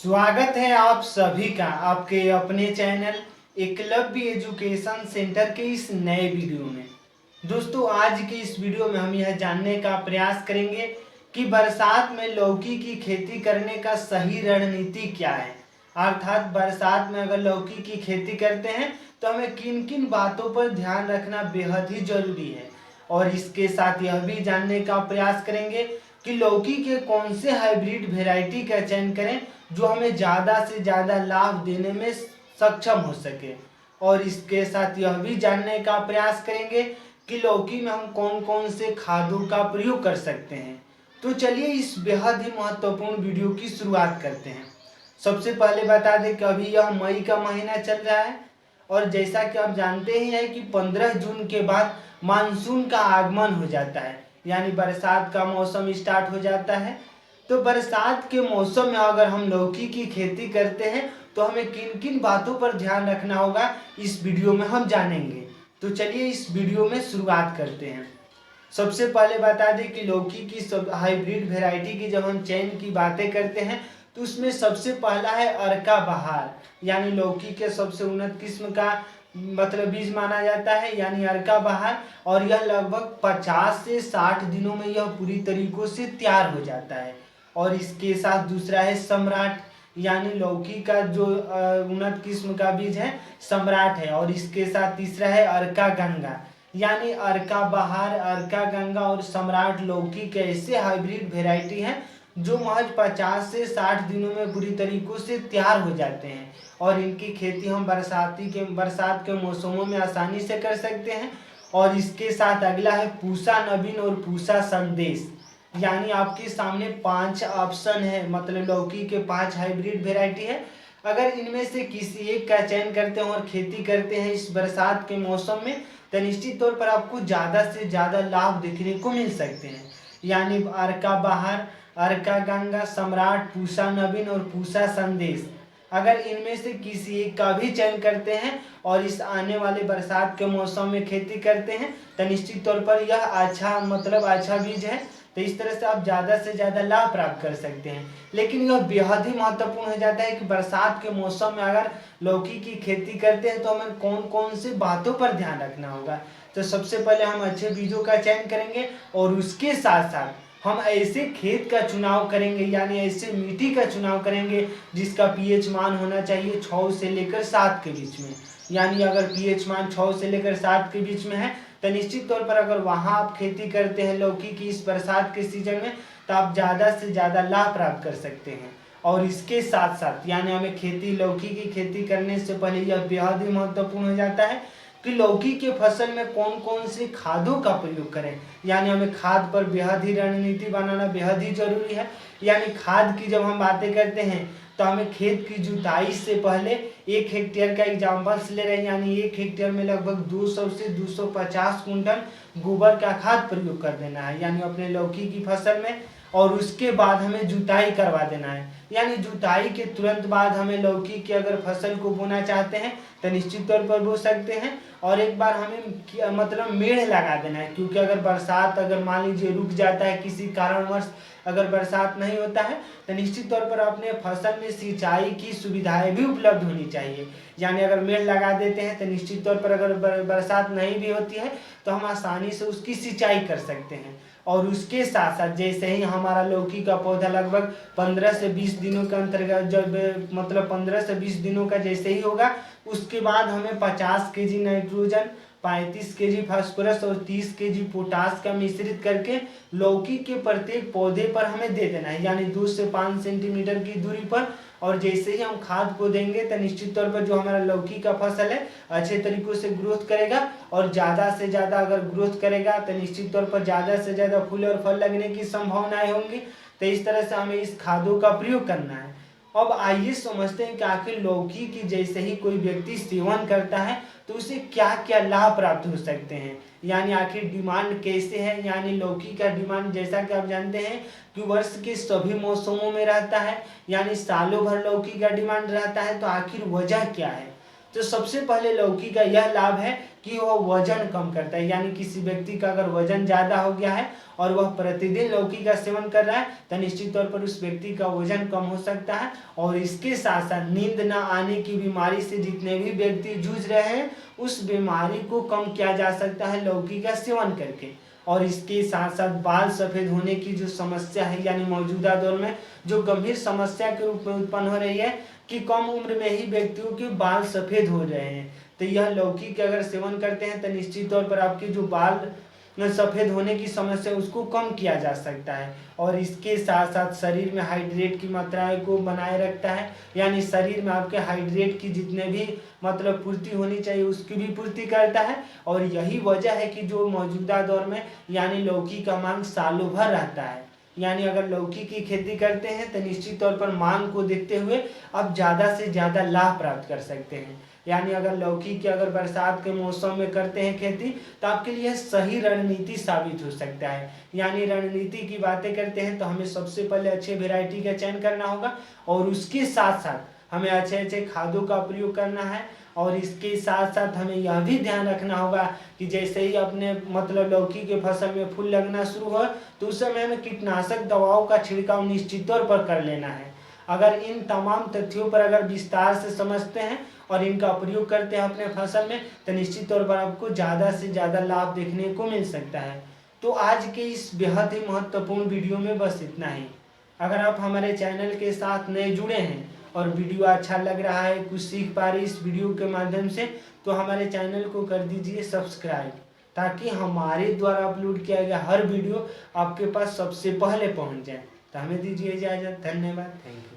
स्वागत है आप सभी का आपके अपने चैनल एकलव्य एजुकेशन सेंटर के इस नए वीडियो में। दोस्तों, आज के इस वीडियो में हम यह जानने का प्रयास करेंगे कि बरसात में लौकी की खेती करने का सही रणनीति क्या है। अर्थात बरसात में अगर लौकी की खेती करते हैं तो हमें किन किन बातों पर ध्यान रखना बेहद ही जरूरी है, और इसके साथ यह भी जानने का प्रयास करेंगे कि लौकी के कौन से हाइब्रिड वेराइटी का चयन करें जो हमें ज़्यादा से ज़्यादा लाभ देने में सक्षम हो सके। और इसके साथ यह भी जानने का प्रयास करेंगे कि लौकी में हम कौन कौन से खादों का प्रयोग कर सकते हैं। तो चलिए इस बेहद ही महत्वपूर्ण वीडियो की शुरुआत करते हैं। सबसे पहले बता दें कि अभी यह मई का महीना चल रहा है, और जैसा कि आप जानते ही हैं कि 15 जून के बाद मानसून का आगमन हो जाता है, यानी बरसात का मौसम स्टार्ट हो जाता है। तो बरसात के मौसम में अगर हम लौकी की खेती करते हैं तो हमें किन किन बातों पर ध्यान रखना होगा, इस वीडियो में हम जानेंगे। तो चलिए इस वीडियो में शुरुआत करते हैं। सबसे पहले बता दें कि लौकी की सब हाइब्रिड वेराइटी की जब हम चयन की बातें करते हैं तो उसमें सबसे पहला है अर्का बहार, यानी लौकी के सबसे उन्नत किस्म का बीज माना जाता है, यानी अर्का बहार। और यह लगभग 50 से 60 दिनों में यह पूरी तरीकों से तैयार हो जाता है। और इसके साथ दूसरा है सम्राट, यानी लौकी का जो उन्नत किस्म का बीज है सम्राट है। और इसके साथ तीसरा है अर्का गंगा, यानी अर्का बहार, अर्का गंगा और सम्राट लौकी के ऐसे हाइब्रिड वेराइटी हैं जो महज 50 से 60 दिनों में पूरी तरीकों से तैयार हो जाते हैं। और इनकी खेती हम बरसात के मौसमों में आसानी से कर सकते हैं। और इसके साथ अगला है पूसा नवीन और पूसा संदेश, यानी आपके सामने 5 ऑप्शन है, मतलब लौकी के 5 हाइब्रिड वेराइटी है। अगर इनमें से किसी एक का चयन करते हैं और खेती करते हैं इस बरसात के मौसम में तो निश्चित तौर पर आपको ज़्यादा से ज़्यादा लाभ देखने को मिल सकते हैं। यानी अर्का बहार, अर्का गंगा, सम्राट, पूसा नवीन और पूसा संदेश, अगर इनमें से किसी एक का भी चयन करते हैं और इस आने वाले बरसात के मौसम में खेती करते हैं तो निश्चित तौर पर यह अच्छा बीज है। तो इस तरह से आप ज़्यादा से ज़्यादा लाभ प्राप्त कर सकते हैं। लेकिन यह बेहद ही महत्वपूर्ण हो जाता है कि बरसात के मौसम में अगर लौकी की खेती करते हैं तो हमें कौन कौन सी बातों पर ध्यान रखना होगा। तो सबसे पहले हम अच्छे बीजों का चयन करेंगे और उसके साथ साथ हम ऐसे खेत का चुनाव करेंगे, यानी ऐसे मिट्टी का चुनाव करेंगे जिसका पीएच मान होना चाहिए 6 से लेकर 7 के बीच में। यानी अगर पीएच मान 6 से लेकर 7 के बीच में है तो निश्चित तौर पर अगर वहाँ आप खेती करते हैं लौकी की इस बरसात के सीजन में तो आप ज़्यादा से ज़्यादा लाभ प्राप्त कर सकते हैं। और इसके साथ साथ यानी हमें लौकी की खेती करने से पहले यह बेहद ही महत्वपूर्ण हो जाता है कि लौकी के फसल में कौन कौन से खादों का प्रयोग करें। यानी हमें खाद पर बेहद ही रणनीति बनाना बेहद ही जरूरी है। यानी खाद की जब हम बातें करते हैं तो हमें खेत की जुताई से पहले 1 हेक्टेयर का एग्जाम्पल्स ले रहे हैं, यानी 1 हेक्टेयर में लगभग 200 से 250 कुंटल गोबर का खाद प्रयोग कर देना है, यानी अपने लौकी की फसल में। और उसके बाद हमें जुताई करवा देना है, यानी जुताई के तुरंत बाद हमें लौकी की अगर फसल को बोना चाहते हैं तो निश्चित तौर पर बो सकते हैं। और एक बार हमें मेड़ लगा देना है, क्योंकि अगर बरसात अगर मान लीजिए रुक जाता है किसी कारणवश, अगर बरसात नहीं होता है तो निश्चित तौर पर अपने फसल में सिंचाई की सुविधाएं भी उपलब्ध होनी चाहिए। यानी अगर मेड़ लगा देते हैं तो निश्चित तौर पर अगर बरसात नहीं भी होती है तो हम आसानी से उसकी सिंचाई कर सकते हैं। और उसके साथ साथ जैसे ही हमारा लौकी का पौधा लगभग 15 से 20 दिनों के अंतर्गत जब 15 से 20 दिनों का जैसे ही होगा उसके बाद हमें 50 केजी नाइट्रोजन, 35 केजी फास्फोरस और 30 केजी पोटास का मिश्रित करके लौकी के प्रत्येक पौधे पर हमें दे देना है, यानी 2 से 5 सेंटीमीटर की दूरी पर। और जैसे ही हम खाद को देंगे तो निश्चित तौर पर जो हमारा लौकी का फसल है अच्छे तरीकों से ग्रोथ करेगा। और ज़्यादा से ज़्यादा अगर ग्रोथ करेगा तो निश्चित तौर पर ज़्यादा से ज़्यादा फूल और फल लगने की संभावनाएं होंगी। तो इस तरह से हमें इस खादों का प्रयोग करना है। अब आइए समझते हैं कि आखिर लौकी की जैसे ही कोई व्यक्ति सेवन करता है तो उसे क्या क्या लाभ प्राप्त हो सकते हैं, यानी आखिर डिमांड कैसे है। यानी लौकी का डिमांड जैसा कि आप जानते हैं कि वर्ष के सभी मौसमों में रहता है, यानी सालों भर लौकी का डिमांड रहता है। तो आखिर वजह क्या है। तो सबसे पहले लौकी का यह लाभ है कि वह वजन कम करता है, यानी किसी व्यक्ति का अगर वजन ज़्यादा हो गया है और वह प्रतिदिन लौकी का सेवन कर रहा है तो निश्चित तौर पर उस व्यक्ति का वजन कम हो सकता है। और इसके साथ साथ नींद न आने की बीमारी से जितने भी व्यक्ति जूझ रहे हैं उस बीमारी को कम किया जा सकता है लौकी का सेवन करके। और इसके साथ साथ बाल सफ़ेद होने की जो समस्या है, यानी मौजूदा दौर में जो गंभीर समस्या के रूप में उत्पन्न हो रही है कि कम उम्र में ही व्यक्तियों के बाल सफ़ेद हो रहे हैं, तो यह लौकी के अगर सेवन करते हैं तो निश्चित तौर पर आपके जो बाल सफ़ेद होने की समस्या उसको कम किया जा सकता है। और इसके साथ साथ शरीर में हाइड्रेट की मात्राएं को बनाए रखता है, यानी शरीर में आपके हाइड्रेट की जितने भी मतलब पूर्ति होनी चाहिए उसकी भी पूर्ति करता है। और यही वजह है कि जो मौजूदा दौर में यानी लौकी का मांग सालों भर रहता है, यानी अगर लौकी की खेती करते हैं तो निश्चित तौर पर मांग को देखते हुए आप ज़्यादा से ज़्यादा लाभ प्राप्त कर सकते हैं। यानी अगर लौकी की अगर बरसात के मौसम में करते हैं खेती तो आपके लिए सही रणनीति साबित हो सकता है। यानी रणनीति की बातें करते हैं तो हमें सबसे पहले अच्छे वेराइटी का चयन करना होगा और उसके साथ साथ हमें अच्छे अच्छे खादों का प्रयोग करना है। और इसके साथ साथ हमें यह भी ध्यान रखना होगा कि जैसे ही अपने मतलब लौकी के फसल में फूल लगना शुरू हो तो उस समय हमें कीटनाशक दवाओं का छिड़काव निश्चित तौर पर कर लेना है। अगर इन तमाम तथ्यों पर अगर विस्तार से समझते हैं और इनका प्रयोग करते हैं अपने फसल में तो निश्चित तौर पर आपको ज़्यादा से ज़्यादा लाभ देखने को मिल सकता है। तो आज के इस बेहद ही महत्वपूर्ण वीडियो में बस इतना ही। अगर आप हमारे चैनल के साथ नए जुड़े हैं और वीडियो अच्छा लग रहा है, कुछ सीख पा रहे इस वीडियो के माध्यम से, तो हमारे चैनल को कर दीजिए सब्सक्राइब, ताकि हमारे द्वारा अपलोड किया गया हर वीडियो आपके पास सबसे पहले पहुंच जाए। तो हमें दीजिए इजाज़त। धन्यवाद। Thank you.